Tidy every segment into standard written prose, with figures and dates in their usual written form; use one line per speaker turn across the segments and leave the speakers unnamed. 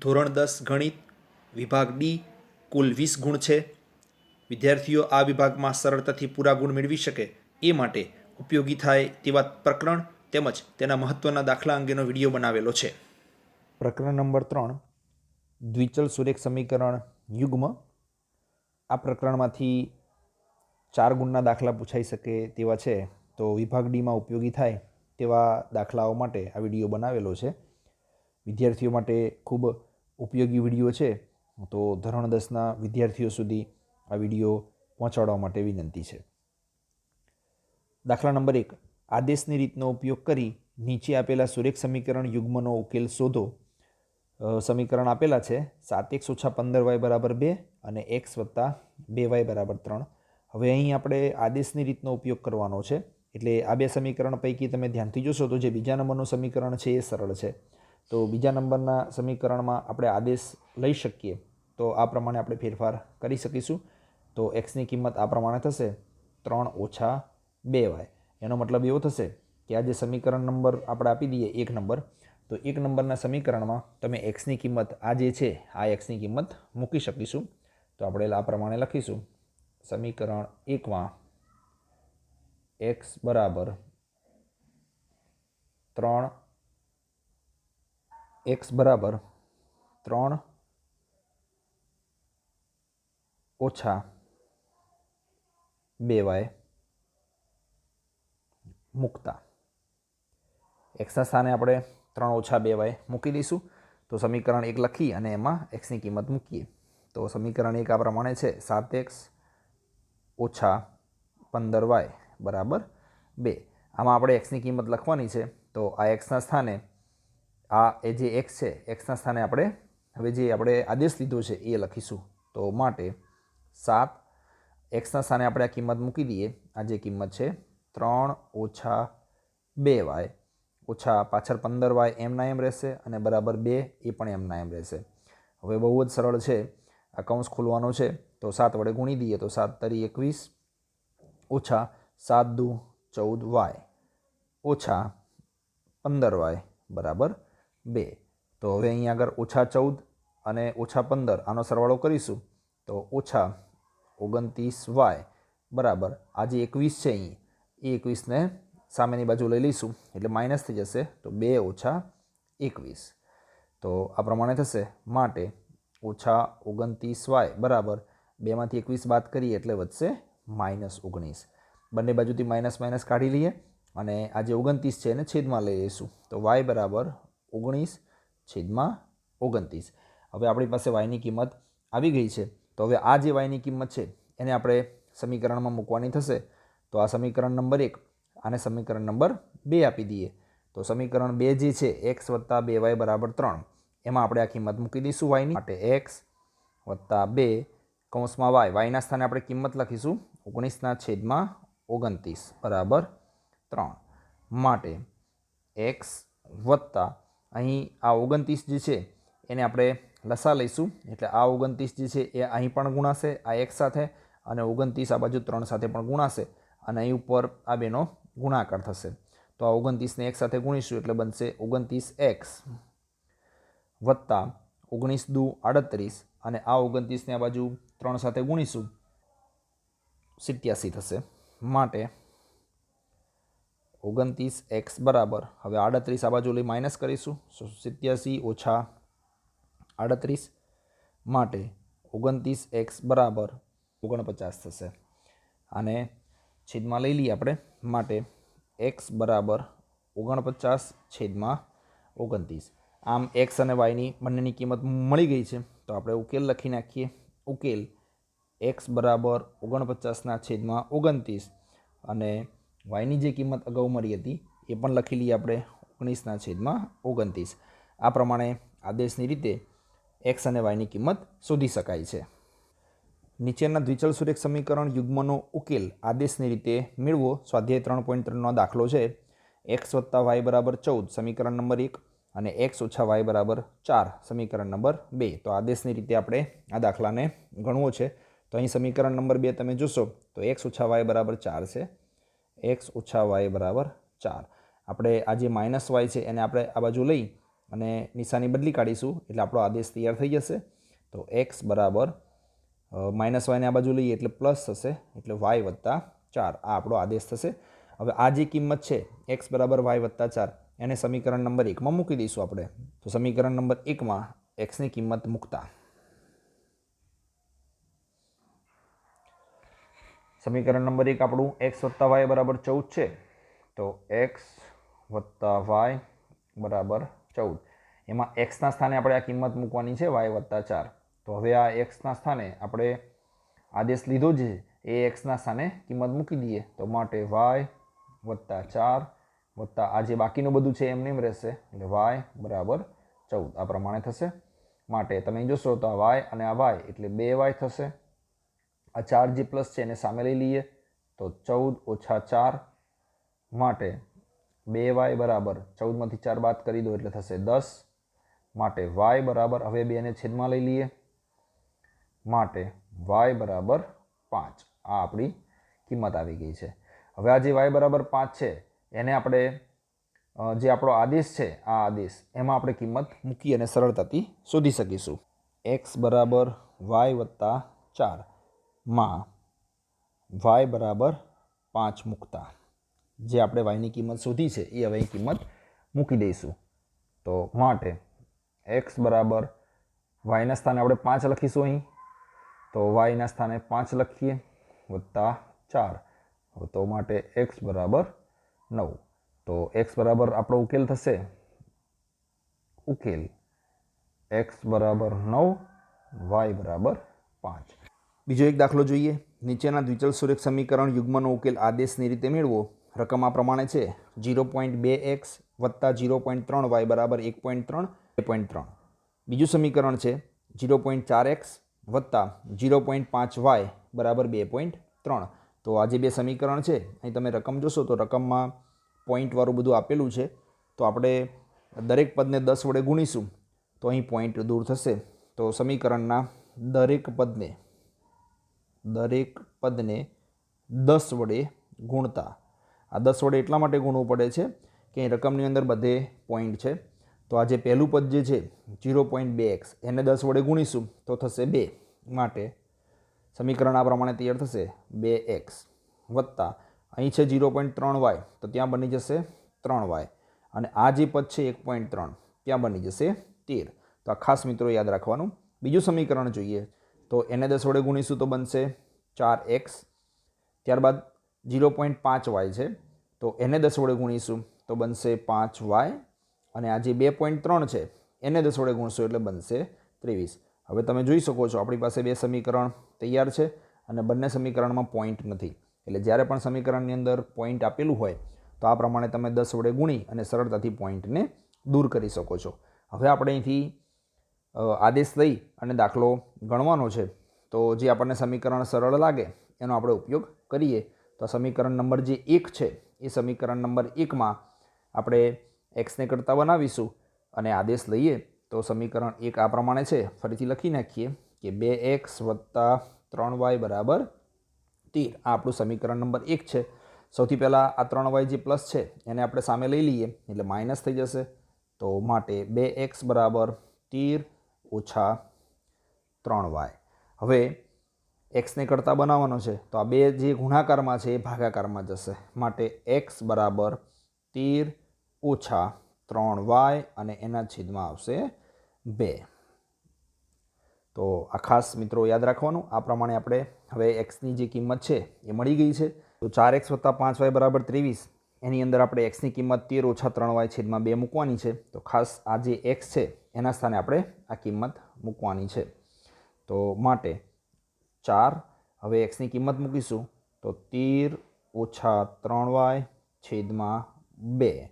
ધોરણ 10 ગણિત વિભાગ ડી કુલ 20 ગુણ છે. વિદ્યાર્થીઓ આ વિભાગમાં સરળતાથી પૂરા ગુણ મેળવી શકે એ માટે ઉપયોગી થાય તેવા પ્રકરણ તેમજ તેના મહત્વના દાખલા અંગેનો વિડીયો બનાવેલો છે. પ્રકરણ નંબર 3 દ્વિચલ સુરેખ સમીકરણ યુગ્મ. આ પ્રકરણમાંથી 4 ગુણના દાખલા પૂછાઈ શકે તેવા છે, તો વિભાગ ડીમાં ઉપયોગી થાય તેવા દાખલાઓ માટે આ વિડીયો બનાવેલો છે. વિદ્યાર્થીઓ માટે ખૂબ ઉપયોગી વિડીયો છે, તો ધોરણ 10ના વિદ્યાર્થીઓ સુધી આ વિડીયો પહોંચાડવા માટે વિનંતી છે. દાખલા નંબર 1, આદેશની રીતનો ઉપયોગ કરી નીચે આપેલા સુરેખ સમીકરણ યુગ્મનો ઉકેલ શોધો. સમીકરણ આપેલા છે 7x - 15y = 2 અને x + 2y = 3. હવે અહીં આપણે આદેશની રીતનો ઉપયોગ કરવાનો છે, એટલે આ બે સમીકરણ પૈકી તમે ધ્યાનથી જોશો તો જે બીજા નંબરનું સમીકરણ છે એ સરળ છે. તો બીજા નંબરના સમીકરણમાં આપણે આદેશ લઈ શકીએ તો આ પ્રમાણે આપણે ફેરફાર કરી શકીશું. તો એક્સની કિંમત આ પ્રમાણે થશે 3 - 2y. એનો મતલબ એવો થશે કે આ જે સમીકરણ નંબર આપણે આપી દઈએ 1 નંબર, તો 1 નંબરના સમીકરણમાં તમે એક્સની કિંમત આ જે છે આ એક્સની કિંમત મૂકી શકીશું. તો આપણે આ પ્રમાણે લખીશું. સમીકરણ 1માં x = 3 - 2y મૂકતા એક્સના સ્થાને આપણે 3 - 2y મૂકી દઈશું. તો સમીકરણ 1 લખી અને એમાં એક્સની કિંમત મૂકીએ. તો સમીકરણ 1 આ પ્રમાણે છે 7x - 15y = 2. આમાં આપણે એક્સની કિંમત લખવાની છે. તો આ એક્સના સ્થાને આ એ જે એક્સ છે એક્સના સ્થાને આપણે હવે જે આપણે આદેશ લીધો છે એ લખીશું. તો માટે 7 એક્સના સ્થાને આપણે આ કિંમત મૂકી દઈએ. આ જે કિંમત છે 3 - 2y ઓછા પાછળ 15y એમના એમ રહેશે અને બરાબર 2 એ પણ એમના એમ રહેશે. હવે બહુ જ સરળ છે. આ કૌંસ ખોલવાનો છે તો 7 વડે ગુણી દઈએ તો 7 × 3 = 21 ઓછા 7 × 2 = 14y ઓછા 15y = 2. તો હવે અહીં આગળ -14 અને -15 આનો સરવાળો કરીશું તો -29y બરાબર આ જે 21 છે અહીં એ 21ને સામેની બાજુ લઈ લઈશું એટલે માઇનસ થઈ જશે. તો 2 - 21. તો આ પ્રમાણે થશે. માટે -29y બરાબર 2માંથી 21 બાદ કરીએ એટલે વધશે -19. બંને બાજુથી માઇનસ માઇનસ કાઢી લઈએ અને આ જે 29 છે એને છેદમાં લઈ લઈશું. તો y બરાબર 19/29. હવે આપણી પાસે yની કિંમત આવી ગઈ છે. તો હવે આ જે yની કિંમત છે એને આપણે સમીકરણમાં મૂકવાની થશે. તો આ સમીકરણ નંબર 1 આને સમીકરણ નંબર 2 આપી દઈએ. તો સમીકરણ 2 જે છે x + 2y = 3 એમાં આપણે આ કિંમત મૂકી દઈશું yની. માટે x + 2 કૌંસમાં yના સ્થાને આપણે કિંમત લખીશું 19/29 = 3. માટે x વત્તા અહીં આ 29 જે છે એને આપણે લસા લઈશું એટલે આ 29 જે છે એ અહીં પણ ગુણાશે આ x સાથે અને 29 આ બાજુ 3 સાથે પણ ગુણાશે અને અહીં ઉપર આ બેનો ગુણાકાર થશે. તો આ 29ને x સાથે ગુણીશું એટલે બનશે 29x વત્તા 19 × 2 = 38 અને આ 29ને આ બાજુ 3 સાથે ગુણીશું 87 થશે. માટે 29x બરાબર હવે 38 આ બાજુ લઈ માઇનસ કરીશું 87 ઓછા 38 માટે 29x બરાબર 49 થશે. આને છેદમાં લઈ લઈએ આપણે. માટે x બરાબર 49/29. આમ x અને yની બંનેની કિંમત મળી ગઈ છે. તો આપણે ઉકેલ લખી નાખીએ. ઉકેલ x બરાબર 49/29 અને yની જે કિંમત અગાઉ મળી હતી એ પણ લખી લઈએ આપણે 19/29. આ પ્રમાણે આદેશની રીતે x અને yની કિંમત શોધી શકાય છે. નીચેના દ્વિચલ સુરેખ સમીકરણ યુગ્મનો ઉકેલ આદેશની રીતે મેળવો. સ્વાધ્યાય 3.3નો દાખલો છે x + y = 14 સમીકરણ નંબર 1 અને x - y = 4 સમીકરણ નંબર 2. તો આદેશની રીતે આપણે આ દાખલાને ગણવો છે. તો અહીં સમીકરણ નંબર 2 તમે જોશો તો x - y = 4 છે. x - y = 4. આપણે આ જે -y છે એને આપણે આ બાજુ લઈ અને નિશાની બદલી કાઢીશું એટલે આપણો આદેશ તૈયાર થઈ જશે. તો એક્સ બરાબર માઇનસ વાયને આ બાજુ લઈએ એટલે પ્લસ થશે, એટલે વાય વત્તા 4 આ આપણો આદેશ થશે. હવે આ જે કિંમત છે એક્સ બરાબર વાય વત્તા 4 એને સમીકરણ નંબર 1માં મૂકી દઈશું આપણે. તો સમીકરણ નંબર 1માં એક્સની કિંમત મૂકતા સમીકરણ નંબર 1 આપણું એક્સ વત્તા વાય બરાબર 14 છે. તો એક્સ વત્તા વાય બરાબર 14, એમાં એક્સના સ્થાને આપણે આ કિંમત મૂકવાની છે વાય વત્તા 4. તો હવે આ એક્સના સ્થાને આપણે આદેશ લીધો છે એ એક્સના સ્થાને કિંમત મૂકી દઈએ. તો માટે વાય વત્તા 4 વત્તા આ જે બાકીનું બધું છે એમને એમ રહેશે, એટલે વાય બરાબર 14 આ પ્રમાણે થશે. માટે તમે જોશો તો આ વાય અને આ વાય એટલે 2y થશે. આ 4 જે પ્લસ છે એને સામે લઈ લઈએ તો 14 ઓછા 4 માટે 2y બરાબર 14માંથી 4 બાદ કરી દો એટલે થશે 10. માટે y બરાબર હવે 2 ને છેદમાં લઈ લઈએ માટે y બરાબર 5 આ આપણી કિંમત આવી ગઈ છે. હવે આ જે y બરાબર 5 છે એને આપણે જે આપણો આદેશ છે આ આદેશ એમાં આપણે કિંમત મૂકી અને સરળતાથી શોધી શકીશું. x બરાબર y વત્તા 4 માં y બરાબર 5 મૂકતા જે આપણે yની કિંમત શોધી છે એ હવે કિંમત મૂકી દઈશું. તો માટે x બરાબર yના સ્થાને આપણે 5 લખીશું અહીં, તો yના સ્થાને 5 લખીએ વત્તા 4. તો માટે x બરાબર 9. તો x બરાબર આપણો ઉકેલ થશે ઉકેલ x બરાબર 9 y બરાબર 5. બીજો એક દાખલો જોઈએ. નીચેના દ્વિચલ સુરેખ સમીકરણ યુગ્મનો ઉકેલ આદેશની રીતે મેળવો. રકમ આ પ્રમાણે છે 0.2x વત્તા 0.3y બરાબર 1.3 2.3. બીજું સમીકરણ છે 0.4x વત્તા 0.5y બરાબર 2.3. તો આ જે બે સમીકરણ છે અહીં તમે રકમ જોશો તો રકમમાં પોઈન્ટવાળું બધું આપેલું છે. તો આપણે દરેક પદને 10 વડે ગુણીશું તો અહીં પોઈન્ટ દૂર થશે. તો સમીકરણના દરેક પદને 10 વડે ગુણતા, આ 10 વડે એટલા માટે ગુણવું પડે છે કે અહીં રકમની અંદર બધે પોઈન્ટ છે. તો આ જે પહેલું પદ જે છે 0.2x એને 10 વડે ગુણીશું તો થશે 2. માટે સમીકરણ આ પ્રમાણે તૈયાર થશે 2x વત્તા અહીં છે 0.3y તો ત્યાં બની જશે 3y અને આ જે પદ છે 1.3 ત્યાં બની જશે 13. તો આ ખાસ મિત્રો યાદ રાખવાનું. બીજું સમીકરણ જોઈએ તો એને 10 વડે ગુણીશું તો બનશે 4x. ત્યારબાદ 0.5y છે તો એને 10 વડે ગુણીશું તો બનશે 5y અને આ જે 2.3 છે એને 10 વડે ગુણશો એટલે બનશે 23. હવે તમે જોઈ શકો છો આપણી પાસે બે સમીકરણ તૈયાર છે અને બંને સમીકરણમાં પોઈન્ટ નથી. એટલે જ્યારે પણ સમીકરણની અંદર પોઈન્ટ આપેલું હોય તો આ પ્રમાણે તમે 10 વડે ગુણી અને સરળતાથી પોઈન્ટને દૂર કરી શકો છો. હવે આપણે અહીંથી આદેશ લઈ અને દાખલો ગણવાનો છે. તો જે આપણને સમીકરણ સરળ લાગે એનો આપણે ઉપયોગ કરીએ. તો સમીકરણ નંબર જે 1 છે એ સમીકરણ નંબર 1માં આપણે એક્સને કરતાં બનાવીશું અને આદેશ લઈએ તો સમીકરણ 1 આ પ્રમાણે છે. ફરીથી લખી નાખીએ કે 2x વત્તા 3y બરાબર 13 આ આપણું સમીકરણ નંબર 1 છે. સૌથી પહેલાં આ 3y જે પ્લસ છે એને આપણે સામે લઈ લઈએ એટલે માઇનસ થઈ જશે. તો માટે 2x બરાબર 13 ઓછા 3y. હવે એક્સને કરતાં બનાવવાનો છે તો આ બે જે ગુણાકારમાં છે એ ભાગાકારમાં જશે. માટે x બરાબર 13 ઓછા 3y અને એના છેદમાં આવશે 2. તો આ ખાસ મિત્રો યાદ રાખવાનું. આ પ્રમાણે આપણે હવે એક્સની જે કિંમત છે એ મળી ગઈ છે. તો 4x વત્તા 5y બરાબર 23 એની અંદર આપણે એક્સની કિંમત 13 ઓછા 3y છેદમાં 2 મૂકવાની છે. તો ખાસ આ જે એક્સ છે એના સ્થાને આપણે આ કિંમત મૂકવાની છે. તો માટે 4 હવે એક્સની કિંમત મૂકીશું તો 13 ઓછા 3y છેદમાં 2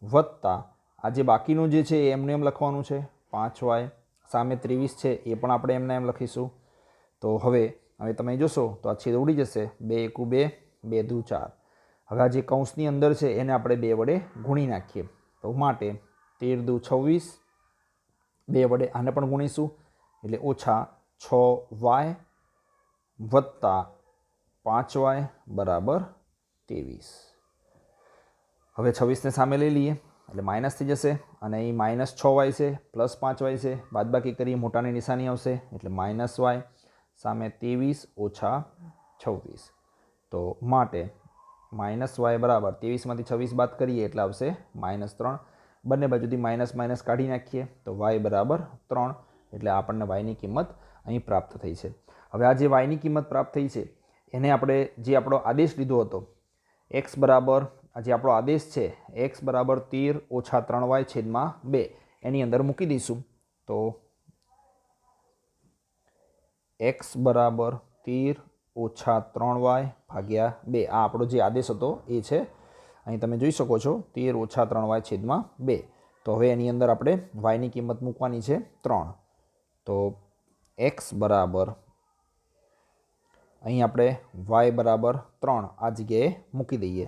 વત્તા આ જે બાકીનું જે છે એમને એમ લખવાનું છે 5y સામે 23 છે એ પણ આપણે એમને એમ લખીશું. તો હવે તમે જોશો તો આ છેદ ઉડી જશે 2 × 2 2 × 4. હવે આ જે કૌંસની અંદર છે એને આપણે 2 વડે ગુણી નાખીએ. તો માટે 13 × 26 2 વડે આને પણ ગુણીશું એટલે ઓછા 6y વત્તા 5y બરાબર 23. હવે 26ને સામે લઈ લઈએ એટલે માઇનસ થઈ જશે અને અહીં -6y છે પ્લસ 5y છે, બાદબાકી કરીએ મોટાની નિશાની આવશે એટલે -y સામે 23 ઓછા 26. તો માટે -y બરાબર 23માંથી 26 બાદ કરીએ એટલે આવશે -3. બંને બાજુથી માઇનસ માઇનસ કાઢી નાખીએ તો y બરાબર 3. એટલે આપણને yની કિંમત અહીં પ્રાપ્ત થઈ છે. હવે આ જે yની કિંમત પ્રાપ્ત થઈ છે એને આપણે જે આપણો આદેશ લીધો હતો x બરાબર જે આપણો આદેશ છે x બરાબર 13 ઓછા 3y છેદમાં 2 એની અંદર મૂકી દઈશું. તો x બરાબર 13 ઓછા 3y ભાગ્યા 2 આ આપણો જે આદેશ હતો એ છે. અહીં તમે જોઈ શકો છો 13 ઓછા 3y છેદમાં 2. તો હવે એની અંદર આપણે yની કિંમત મૂકવાની છે 3. તો x બરાબર અહીં આપણે y બરાબર 3 આ જગ્યાએ મૂકી દઈએ.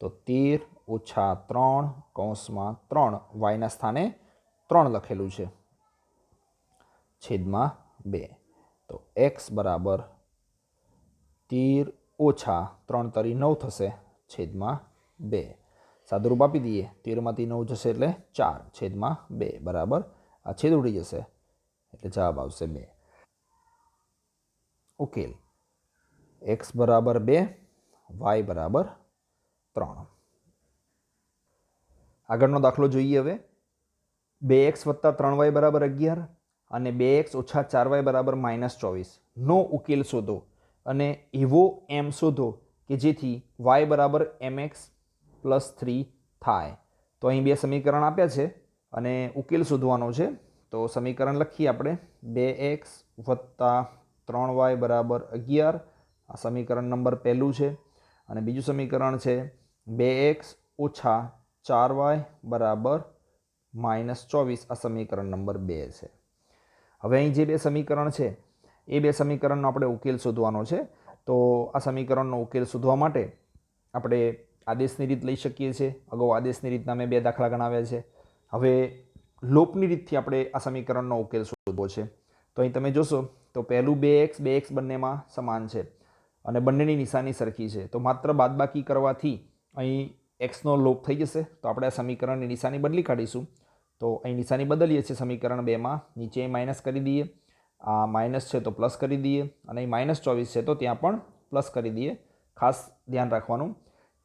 તો 13 ઓછા 3 કૌંસમાં 3 yના સ્થાને 3 લખેલું છે છેદમાં 2. તો x બરાબર 13 ઓછા 3 તરી 9 થશે છેદમાં 2. સાદુરૂપ આપી દઈએ 13માંથી 9 જશે એટલે 4 છેદમાં 2 બરાબર આ છેદ ઉડી જશે એટલે જવાબ આવશે 2. ઉકેલ x બરાબર 2 y બરાબર 3. આગળનો દાખલો જોઈએ. હવે 2x વત્તા 3y બરાબર 11 અને 2x ઓછા 4y બરાબર -24 નો ઉકેલ શોધો અને એવો m શોધો કે જેથી y બરાબર mx પ્લસ 3 થાય. તો અહીં બે સમીકરણ આપ્યા છે અને ઉકેલ શોધવાનો છે. તો સમીકરણ લખીએ આપણે 2x વત્તા 3y બરાબર 11 આ સમીકરણ નંબર પહેલું છે અને બીજું સમીકરણ છે 2x ઓછા 4y બરાબર -24 આ સમીકરણ નંબર 2 છે. હવે અહીં જે બે સમીકરણ છે એ બે સમીકરણનો આપણે ઉકેલ શોધવાનો છે. તો આ સમીકરણનો ઉકેલ શોધવા માટે આપણે આદેશની રીત લઈ શકીએ છીએ. અગાઉ આદેશની રીતના મેં બે દાખલા ગણાવ્યા છે. હવે લોપની રીતથી આપણે આ સમીકરણનો ઉકેલ શોધવો છે. તો અહીં તમે જોશો તો પહેલું 2x બંનેમાં સમાન છે અને બંનેની નિશાની સરખી છે. તો માત્ર બાદબાકી કરવાથી અહીં xનો લોપ થઈ જશે. તો આપણે આ સમીકરણની નિશાની બદલી કાઢીશું. તો અહીં નિશાની બદલીએ છીએ સમીકરણ 2માં. નીચે માઇનસ કરી દઈએ, આ માઇનસ છે તો પ્લસ કરી દઈએ અને અહીં -24 છે તો ત્યાં પણ પ્લસ કરી દઈએ. ખાસ ધ્યાન રાખવાનું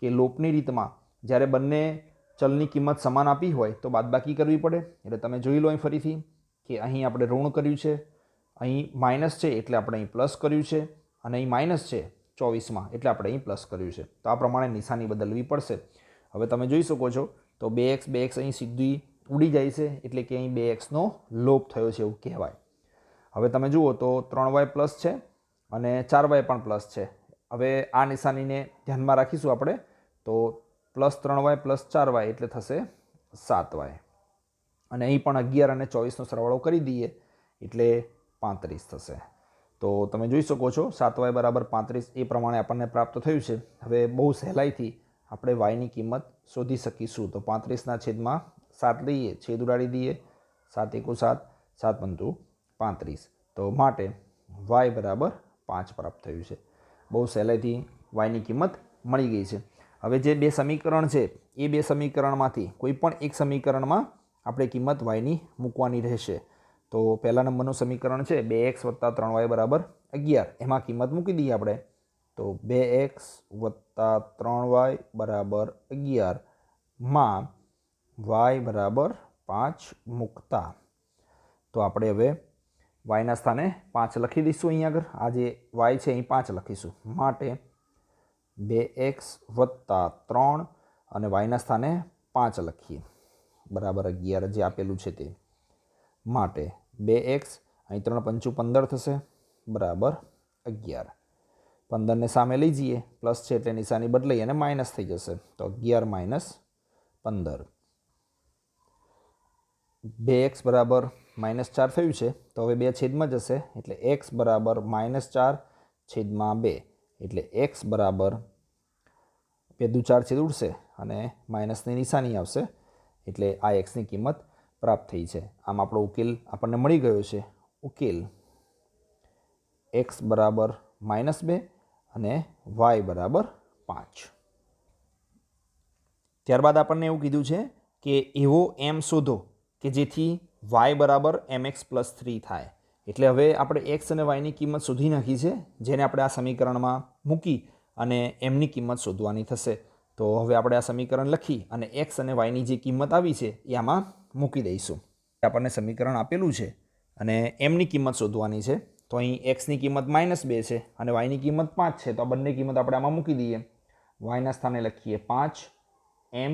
કે લોપની રીતમાં જ્યારે બંને ચલની કિંમત સમાન આપી હોય તો બાદબાકી કરવી પડે. એટલે તમે જોઈ લો અહીં ફરીથી કે અહીં આપણે ઋણ કર્યું છે, અહીં માઇનસ છે એટલે આપણે અહીં પ્લસ કર્યું છે અને અહીં માઇનસ છે 24માં એટલે આપણે અહીં પ્લસ કર્યું છે. તો આ પ્રમાણે નિશાની બદલવી પડશે. હવે તમે જોઈ શકો છો તો 2x અહીં સીધી ઉડી જાય છે એટલે કે અહીં 2xનો લોપ થયો છે એવું કહેવાય. હવે તમે જુઓ તો 3y પ્લસ છે અને 4y પણ પ્લસ છે. હવે આ નિશાનીને ધ્યાનમાં રાખીશું આપણે. તો +3y + 4y એટલે થશે 7y અને અહીં પણ 11 અને 24નો સરવાળો કરી દઈએ એટલે 35 થશે. તો તમે જોઈ શકો છો 7y બરાબર 35 એ પ્રમાણે આપણને પ્રાપ્ત થયું છે. હવે બહુ સહેલાઈથી આપણે yની કિંમત શોધી શકીશું. તો 35ના છેદમાં 7 લઈએ, છેદ ઉડાડી દઈએ, 7 × 7 7 × 35. તો માટે y બરાબર 5 પ્રાપ્ત થયું છે. બહુ સહેલાઈથી yની કિંમત મળી ગઈ છે. હવે જે બે સમીકરણ છે એ બે સમીકરણમાંથી કોઈ પણ એક સમીકરણમાં આપણે કિંમત yની મૂકવાની રહેશે. તો પહેલા નંબરનું સમીકરણ છે 2x વત્તા 3y બરાબર 11. એમાં કિંમત મૂકી દઈએ આપણે. તો 2x વત્તા 3y બરાબર 11 માં y બરાબર 5 મૂકતા તો આપણે હવે yના સ્થાને 5 લખી દઈશું. અહીં આગળ આ જે y છે અહીં 5 લખીશું. માટે 2x વત્તા 3 અને yના સ્થાને 5 લખીએ બરાબર 11 જે આપેલું છે તે. માટે 2x અહીં 3 × 5 = 15 થશે બરાબર 11. 15ને સામે લઈ જઈએ, પ્લસ છે એટલે નિશાની બદલાઈ અને માઇનસ થઈ જશે. તો 11 - 15. 2x બરાબર -4 થયું છે તો હવે 2 છેદમાં જશે એટલે x બરાબર -4 છેદમાં 2 એટલે x બરાબર 2 દુ 4 છેદ ઉડશે અને માઇનસની નિશાની આવશે એટલે આ xની કિંમત પ્રાપ્ત થઈ છે. આમ આપણો ઉકેલ આપણને મળી ગયો છે. ઉકેલ x બરાબર -2 અને y બરાબર 5. ત્યારબાદ આપણને એવું કીધું છે કે એવો એમ શોધો કે જેથી વાય બરાબર mx+3 થાય. એટલે હવે આપણે એક્સ અને વાયની કિંમત શોધી નાખી છે, જેને આપણે આ સમીકરણમાં મૂકી અને એમની કિંમત શોધવાની થશે. તો હવે આપણે આ સમીકરણ લખી અને એક્સ અને વાયની જે કિંમત આવી છે એ આમાં મૂકી દઈશું. આપણને સમીકરણ આપેલું છે અને એમની કિંમત શોધવાની છે. તો અહીં એક્સની કિંમત -2 છે અને વાયની કિંમત 5 છે. તો આ બંને કિંમત આપણે આમાં મૂકી દઈએ. વાયના સ્થાને લખીએ 5 એમ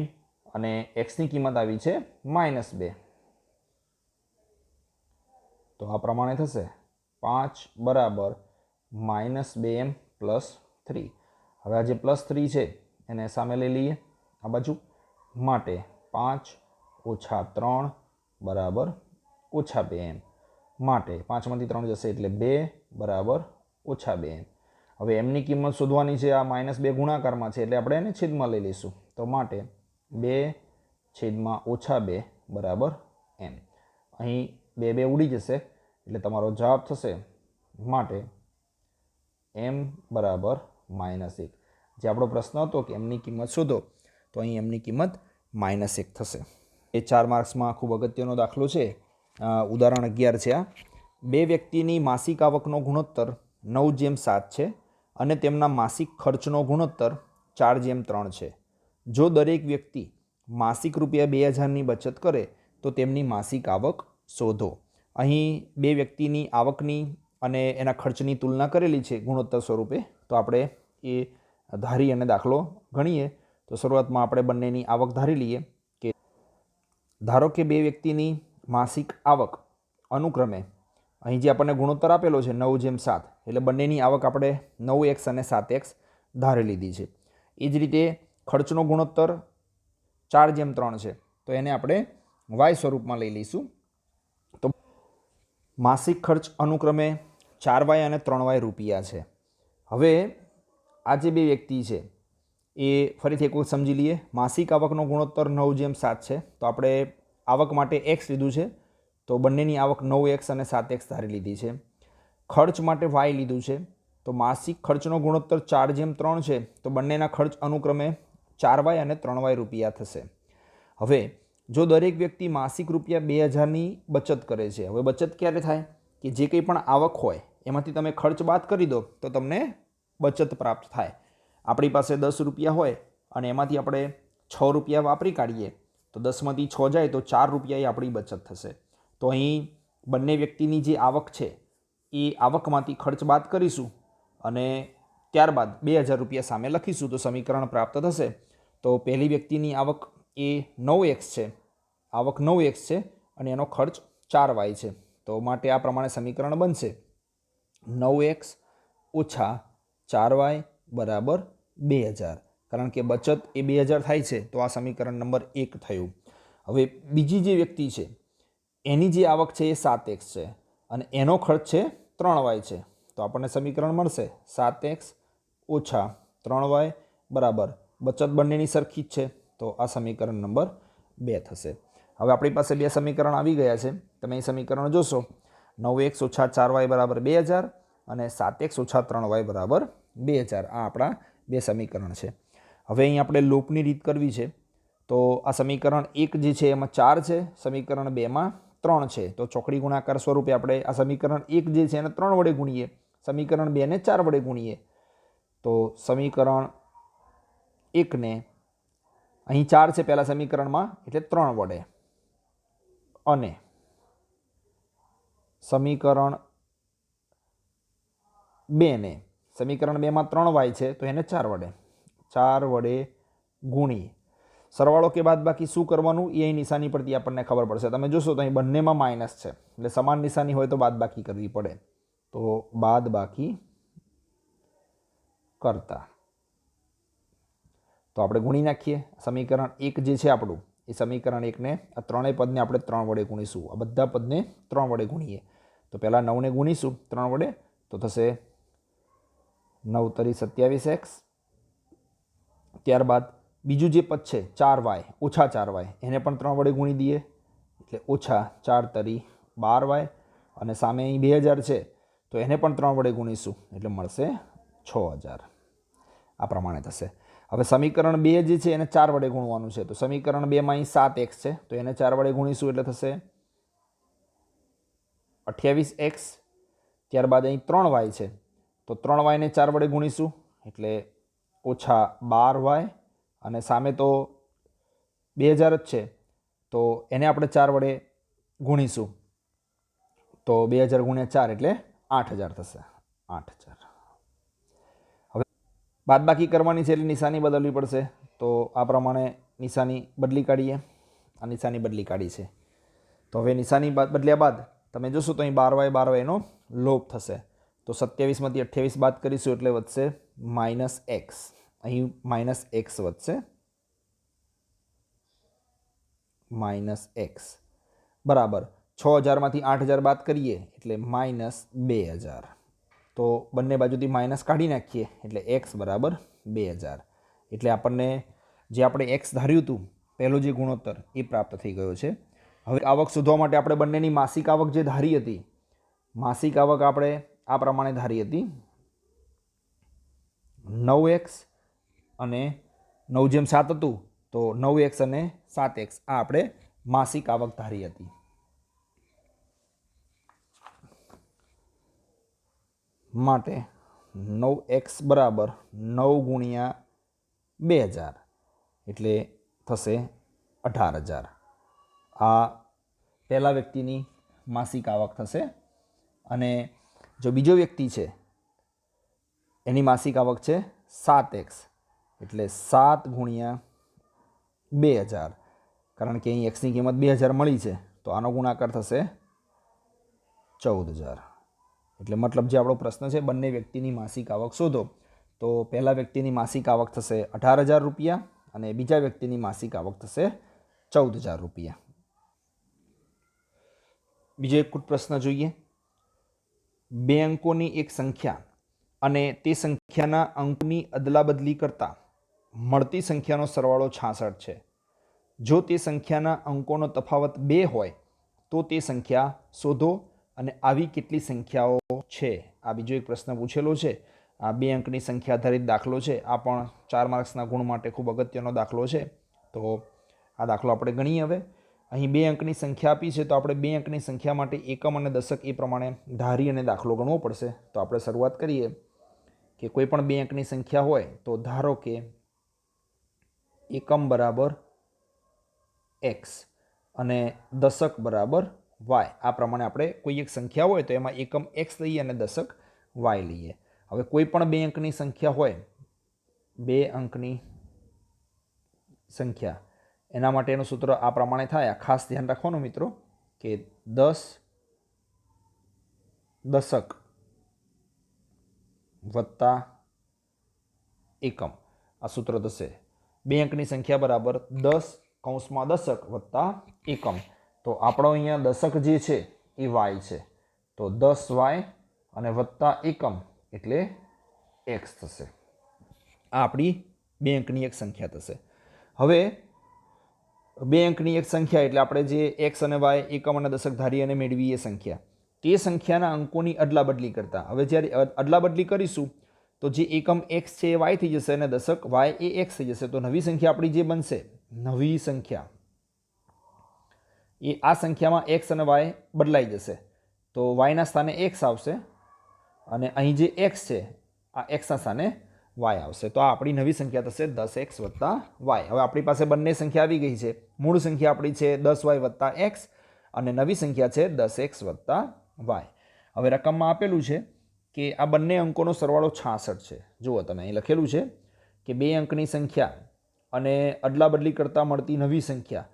અને એક્સની કિંમત આવી છે -2. તો આ પ્રમાણે થશે 5 બરાબર -2m + 3. હવે આ જે +3 છે એને સામે લઈ લઈએ આ બાજુ. માટે 5 - 3 બરાબર -2m. માટે 5માંથી 3 જશે એટલે 2 બરાબર -2m. હવે એમની કિંમત શોધવાની છે. આ -2 ગુણાકારમાં છે એટલે આપણે એને છેદમાં લઈ લઈશું. તો માટે 2/-2 બરાબર m. અહીં 2 ઉડી જશે એટલે તમારો જવાબ થશે માટે m બરાબર -1. જે આપણો પ્રશ્ન હતો કે એમની કિંમત શોધો, તો અહીં એમની કિંમત -1 થશે. એ 4 માર્ક્સમાં ખૂબ અગત્યનો દાખલો છે. ઉદાહરણ 11 છે આ. 2 વ્યક્તિની માસિક આવકનો ગુણોત્તર 9:7 છે અને તેમના માસિક ખર્ચનો ગુણોત્તર 4:3 છે. જો દરેક વ્યક્તિ માસિક ₹2000ની બચત કરે તો તેમની માસિક આવક શોધો. અહીં 2 વ્યક્તિની આવકની અને એના ખર્ચની તુલના કરેલી છે ગુણોત્તર સ્વરૂપે. તો આપણે એ ધારી અને દાખલો ગણીએ. તો શરૂઆતમાં આપણે બંનેની આવક ધારી લઈએ કે ધારો કે 2 વ્યક્તિની માસિક આવક અનુક્રમે અહીં જે આપણને ગુણોત્તર આપેલો છે 9:7, એટલે બંનેની આવક આપણે 9x અને 7x ધારી લીધી છે. એ જ રીતે ખર્ચનો ગુણોત્તર 4:3 છે, તો એને આપણે વાય સ્વરૂપમાં લઈ લઈશું. તો માસિક ખર્ચ અનુક્રમે 4y અને 3y રૂપિયા છે. હવે આ જે 2 વ્યક્તિ છે એ ફરીથી એક વખત સમજી લઈએ. માસિક આવકનો ગુણોત્તર 9:7 છે, તો આપણે આવક માટે x લીધું છે, તો બંનેની આવક 9x અને 7x ધારી લીધી છે. ખર્ચ માટે y લીધું છે, તો માસિક ખર્ચનો ગુણોત્તર 4:3 છે, તો બંનેના ખર્ચ અનુક્રમે 4y અને 3y રૂપિયા થશે. હવે જો દરેક વ્યક્તિ માસિક ₹2000ની બચત કરે છે. હવે બચત ક્યારે થાય કે જે કંઈ પણ આવક હોય એમાંથી તમે ખર્ચ બાદ કરી દો તો તમને બચત પ્રાપ્ત થાય. આપણી પાસે 10 રૂપિયા હોય અને એમાંથી આપણે 6 રૂપિયા વાપરી કાઢીએ તો 10માંથી 6 જાય તો 4 રૂપિયા એ આપણી બચત થશે. તો અહીં બંને વ્યક્તિની જે આવક છે એ આવકમાંથી ખર્ચ બાદ કરીશું અને ત્યારબાદ 2000 રૂપિયા સામે લખીશું તો સમીકરણ પ્રાપ્ત થશે. તો પહેલી વ્યક્તિની આવક એ 9x છે, આવક 9x છે અને એનો ખર્ચ 4y છે. તો માટે આ પ્રમાણે સમીકરણ બનશે 9x - 4y બરાબર 2000. કારણ કે બચત એ 2000 થાય છે, તો આ સમીકરણ નંબર 1 થયું. હવે બીજી જે વ્યક્તિ છે એની જે આવક છે એ 7x છે અને એનો ખર્ચ છે 3y છે. તો આપણને સમીકરણ મળશે 7x - 3y બરાબર બચત બંનેની સરખી જ છે, તો આ સમીકરણ નંબર 2 થશે. હવે આપણી પાસે 2 સમીકરણ આવી ગયા છે. તમે એ સમીકરણ જોશો 9x - 4y બરાબર 2000 અને 7x - 3y બરાબર 2000. આ આપણા 2 સમીકરણ છે. હવે અહીં આપણે લોપની રીત કરવી છે. તો આ સમીકરણ 1 જે છે એમાં 4 છે, સમીકરણ 2માં 3 છે. તો ચોકડી ગુણાકાર સ્વરૂપે આપણે આ સમીકરણ 1 જે છે એને 3 વડે ગુણીએ, સમીકરણ 2ને 4 વડે ગુણીએ. તો સમીકરણ 1ને અહીં 4 છે પહેલાં સમીકરણમાં એટલે 3 વડે, અને સમીકરણ 2ને સમીકરણ 2માં 3y છે તો એને 4 વડે ગુણીએ. સરવાળો કે બાદબાકી શું કરવાનું એ અહીં નિશાની પરથી આપણને ખબર પડશે. તમે જોશો તો અહીં બંનેમાં માઇનસ છે એટલે સમાન નિશાની હોય તો બાદબાકી કરવી પડે. તો બાદબાકી કરતા તો આપણે ગુણી નાખીએ. સમીકરણ 1 જે છે આપણું એ સમીકરણ 1ને આ ત્રણેય પદને આપણે 3 વડે ગુણીશું. આ બધા પદને 3 વડે ગુણીએ. તો પહેલાં 9ને ગુણીશું 3 વડે તો થશે 9 × 3 = 27x. ત્યારબાદ બીજું જે પદ છે 4y - 4y એને પણ 3 વડે ગુણી દઈએ એટલે -4 × 12y, અને સામે અહીં 2000 છે તો એને પણ 3 વડે ગુણીશું એટલે મળશે 6000. આ પ્રમાણે થશે. હવે સમીકરણ 2 જે છે એને 4 વડે ગુણવાનું છે. તો સમીકરણ 2 માં અહીં 7x છે, તો એને 4 વડે ગુણીશું એટલે થશે 28x. ત્યારબાદ અહીં 3y છે, તો 3y ને 4 વડે ગુણીશું એટલે -12y, અને સામે તો 2000 જ છે, તો એને આપણે 4 વડે ગુણીશું તો 2000 ગુણ્યા 4 એટલે 8000 થશે. 8000. હવે બાદબાકી કરવાની છે એટલે નિશાની બદલવી પડશે. તો આ પ્રમાણે નિશાની બદલી કાઢીએ. આ નિશાની બદલી કાઢી છે. તો હવે નિશાની બદલ્યા બાદ તમે જોશો તો અહીં 12y નો લોપ થશે. તો 27માંથી 28 બાદ કરીશું એટલે વધશે -x. અહીં -x વધશે, -x બરાબર 6000માંથી 8000 બાદ કરીએ એટલે -2000. તો બંને બાજુથી માઇનસ કાઢી નાખીએ એટલે x બરાબર 2000. એટલે આપણને જે આપણે x ધાર્યું હતું પહેલો જે ગુણોત્તર એ પ્રાપ્ત થઈ ગયો છે. હવે આવક શોધવા માટે આપણે બંનેની માસિક આવક જે ધારી હતી, માસિક આવક આપણે આ પ્રમાણે ધારી હતી 9x અને 9/7 હતું, તો 9x અને 7x આ આપણે માસિક આવક ધારી હતી. માટે 9x બરાબર 9 ગુણ્યા 2000 એટલે થશે 18000. આ પહેલા વ્યક્તિની માસિક આવક થશે. અને જો બીજો વ્યક્તિ છે એની માસિક આવક છે 7x એટલે 7 ગુણ્યા 2000, કારણ કે અહીં xની કિંમત 2000 મળી છે, તો આનો ગુણાકાર થશે 14000. એટલે મતલબ જે આપણો પ્રશ્ન છે બંને વ્યક્તિની માસિક આવક શોધો, તો પહેલા વ્યક્તિની માસિક આવક થશે 18000 રૂપિયા અને બીજા વ્યક્તિની માસિક આવક થશે 14000 રૂપિયા. બીજો એક પ્રશ્ન જોઈએ. 2 અંકોની એક સંખ્યા અને તે સંખ્યાના અંકની અદલાબદલી કરતા મળતી સંખ્યાનો સરવાળો 66 છે. જો તે સંખ્યાના અંકોનો તફાવત 2 હોય તો તે સંખ્યા શોધો અને આવી કેટલી સંખ્યાઓ છે. આ બીજો એક પ્રશ્ન પૂછેલો છે. આ 2 અંકની સંખ્યા આધારિત દાખલો છે. આ પણ 4 માર્ક્સના ગુણ માટે ખૂબ અગત્યનો દાખલો છે. તો આ દાખલો આપણે ગણીએ. હવે અહીં 2 અંકની સંખ્યા આપી છે, તો આપણે 2 અંકની સંખ્યા માટે એકમ અને દશક એ પ્રમાણે ધારી અને દાખલો ગણવો પડશે. તો આપણે શરૂઆત કરીએ કે કોઈ પણ 2 અંકની સંખ્યા હોય તો ધારો કે એકમ બરાબર x અને દશક બરાબર y. આ પ્રમાણે આપણે કોઈ એક સંખ્યા હોય તો એમાં એકમ x લઈએ અને દશક y લઈએ. હવે કોઈ પણ 2 અંકની સંખ્યા હોય, 2 અંકની સંખ્યા, એના માટેનું સૂત્ર આ પ્રમાણે થાય. ખાસ ધ્યાન રાખવાનું મિત્રો કે 10 દશક વત્તા એકમ આ સૂત્ર થશે. 2 અંકની સંખ્યા બરાબર 10 કૌંસમાં દશક વત્તા એકમ. તો આપણો અહીંયા દશક જે છે એ y છે, તો 10y અને વત્તા એકમ એટલે x થશે. આ આપણી 2 અંકની એક સંખ્યા થશે. હવે 2 અંકની એક સંખ્યા એટલે આપણે જે x અને y એકમ અને દશક ધારી અને મેળવી એ સંખ્યા, તે સંખ્યાના અંકોની અદલાબદલી કરતા. હવે જ્યારે અદલાબદલી કરીશું તો જે એકમ x છે એ y થઈ જશે અને દશક y એ x થઈ જશે. તો નવી સંખ્યા આપણી જે બનશે, નવી સંખ્યા એ આ સંખ્યામાં x અને y બદલાઈ જશે. તો yના સ્થાને x આવશે અને અહીં જે x છે આ xના સ્થાને y આવશે. તો આ આપણી નવી સંખ્યા થશે 10x વત્તા y. હવે આપણી પાસે બંને સંખ્યા આવી ગઈ છે. મૂળ સંખ્યા આપણી છે 10y વત્તા x અને નવી સંખ્યા છે 10x વત્તા y. હવે રકમમાં આપેલું છે કે આ બંને અંકોનો સરવાળો 66 છે. જુઓ તમે અહીં લખેલું છે કે 2 અંકની સંખ્યા અને અદલાબદલી કરતાં મળતી નવી સંખ્યા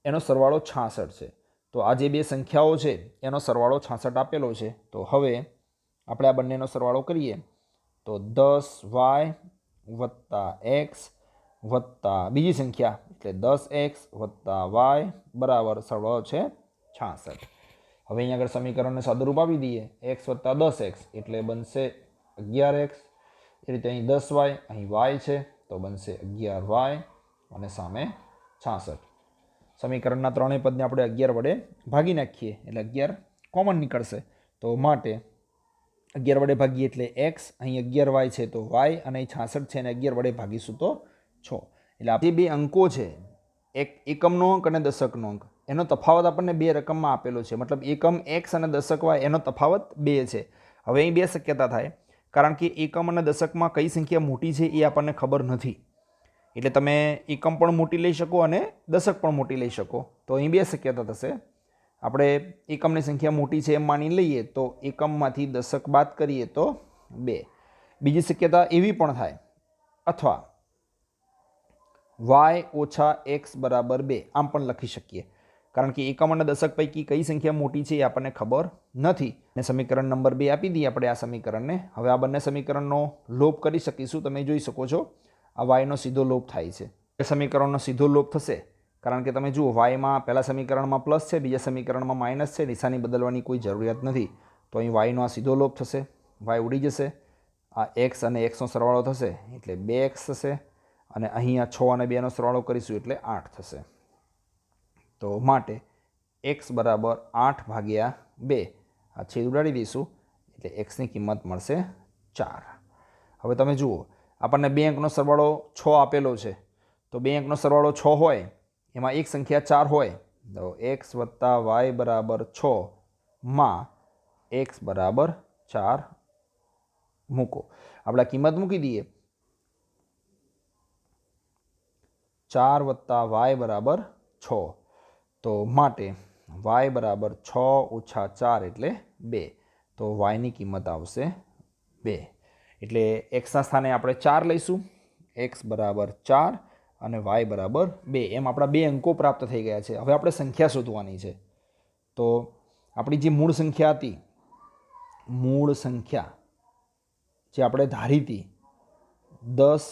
એનો સરવાળો 66 છે. તો આ જે 2 સંખ્યાઓ છે એનો સરવાળો 66 આપેલો છે. તો હવે આપણે આ બંનેનો સરવાળો કરીએ તો 10y વત્તા x વત્તા બીજી સંખ્યા એટલે 10x વત્તા y બરાબર સરવાળો છે 66. હવે અહીં આગળ સમીકરણને સાદુરૂપ આપી દઈએ. x વત્તા 10x એટલે બનશે 11x. એ રીતે અહીં 10y, અહીં y છે તો બનશે 11y અને સામે 66. સમીકરણના ત્રણેય પદને આપણે 11 વડે ભાગી નાખીએ એટલે 11 કોમન નીકળશે. તો માટે 11 વડે ભાગીએ એટલે x, અહીં 11y છે તો y અને અહીં 66 છે અને 11 વડે ભાગીશું તો 6 એટલે આ જે બે અંકો છે, એક એકમનો અંક અને દશકનો અંક, એનો તફાવત આપણને બે રકમમાં આપેલો છે. મતલબ એકમ x અને દશક y એનો તફાવત 2 છે. હવે અહીં બે શક્યતા થાય, કારણ કે એકમ અને દશકમાં કઈ સંખ્યા મોટી છે એ આપણને ખબર નથી. એટલે તમે એકમ પણ મોટી લઈ શકો અને દશક પણ મોટી લઈ શકો. તો અહીં બે શક્યતા થશે. આપણે એકમની સંખ્યા મોટી છે એમ માની લઈએ તો એકમમાંથી દશક બાદ કરીએ તો 2. બીજી શક્યતા એવી પણ થાય, અથવા y ઓછા x બરાબર 2 આમ પણ લખી શકીએ, કારણ કે એકમ અને દશક પૈકી કઈ સંખ્યા મોટી છે એ આપણને ખબર નથી. ને સમીકરણ નંબર 2 આપી દઈએ આપણે આ સમીકરણને. હવે આ બંને સમીકરણનો લોપ કરી શકીશું. તમે જોઈ શકો છો આ yનો સીધો લોપ થાય છે. એ સમીકરણનો સીધો લોપ થશે, કારણ કે તમે જુઓ yમાં પહેલા સમીકરણમાં પ્લસ છે, બીજા સમીકરણમાં માઇનસ છે. નિશાની બદલવાની કોઈ જરૂરિયાત નથી. તો અહીં yનો આ સીધો લોપ થશે, y ઉડી જશે, આ x અને xનો સરવાળો થશે એટલે 2x થશે, અને અહીંયા 6 અને 2નો સરવાળો કરીશું એટલે 8 થશે. તો માટે x બરાબર 8 ભાગ્યા 2, આ છેદ ઉડાડી દઈશું એટલે xની કિંમત મળશે 4. હવે તમે જુઓ આપણને બે અંકનો સરવાળો 6 આપેલો છે, તો બે અંકનો સરવાળો 6 હોય, એમાં એક સંખ્યા 4 હોય, તો x વત્તા y બરાબર 6 માં x બરાબર 4 મૂકો. આપણે કિંમત મૂકી દઈએ, 4 વત્તા y બરાબર 6, તો માટે y બરાબર 6 ઓછા 4 એટલે 2. તો yની કિંમત આવશે 2. એટલે xના સ્થાને આપણે 4 લઈશું, x બરાબર 4 અને y બરાબર 2. એમ આપણા બે અંકો પ્રાપ્ત થઈ ગયા છે. હવે આપણે સંખ્યા શોધવાની છે. તો આપણી જે મૂળ સંખ્યા હતી, મૂળ સંખ્યા જે આપણે ધારી હતી 10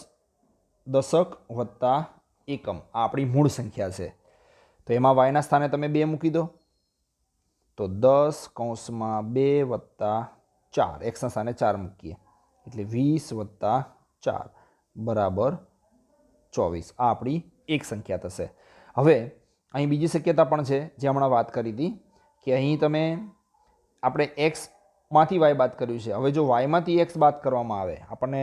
દશક વત્તા એકમ, આ આપણી મૂળ સંખ્યા છે. તો એમાં yના સ્થાને તમે 2 મૂકી દો, તો 10 કૌંસમાં 2 વત્તા 4, xના સ્થાને 4 મૂકીએ એટલે 20 વત્તા 4 બરાબર 24. આ આપણી એક સંખ્યા થશે. હવે અહીં બીજી શક્યતા પણ છે જે હમણાં વાત કરી હતી, કે અહીં તમે આપણે xમાંથી y બાદ કર્યું છે. હવે જો yમાંથી x બાદ કરવામાં આવે, આપણને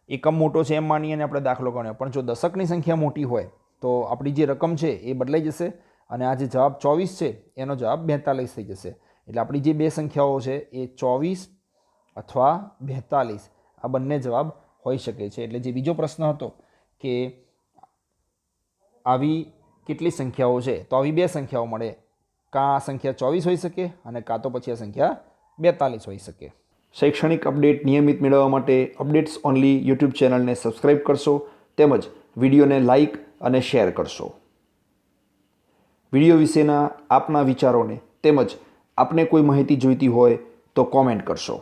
એકમ મોટો છે એમ માનીએ અને આપણે દાખલો ગણ્યો, પણ જો દશકની સંખ્યા મોટી હોય તો આપણી જે રકમ છે એ બદલાઈ જશે, અને આ જે જવાબ 24 છે એનો જવાબ 42 થઈ જશે. એટલે આપણી જે બે સંખ્યાઓ છે એ 24 અથવા 42 આ બંને જવાબ હોઈ શકે છે. એટલે જે બીજો પ્રશ્ન હતો કે આવી કેટલી સંખ્યાઓ છે, તો આવી બે સંખ્યાઓ મળે, કાં આ સંખ્યા 24 હોઈ શકે અને કાં તો પછી આ સંખ્યા 42 હોઈ શકે. શૈક્ષણિક અપડેટ નિયમિત મેળવવા માટે અપડેટ્સ ઓનલી યુટ્યુબ ચેનલને સબસ્ક્રાઈબ કરશો, તેમજ વિડીયોને લાઇક અને શેર કરશો. વિડીયો વિશેના આપના વિચારોને તેમજ આપને કોઈ માહિતી જોઈતી હોય તો કોમેન્ટ કરશો.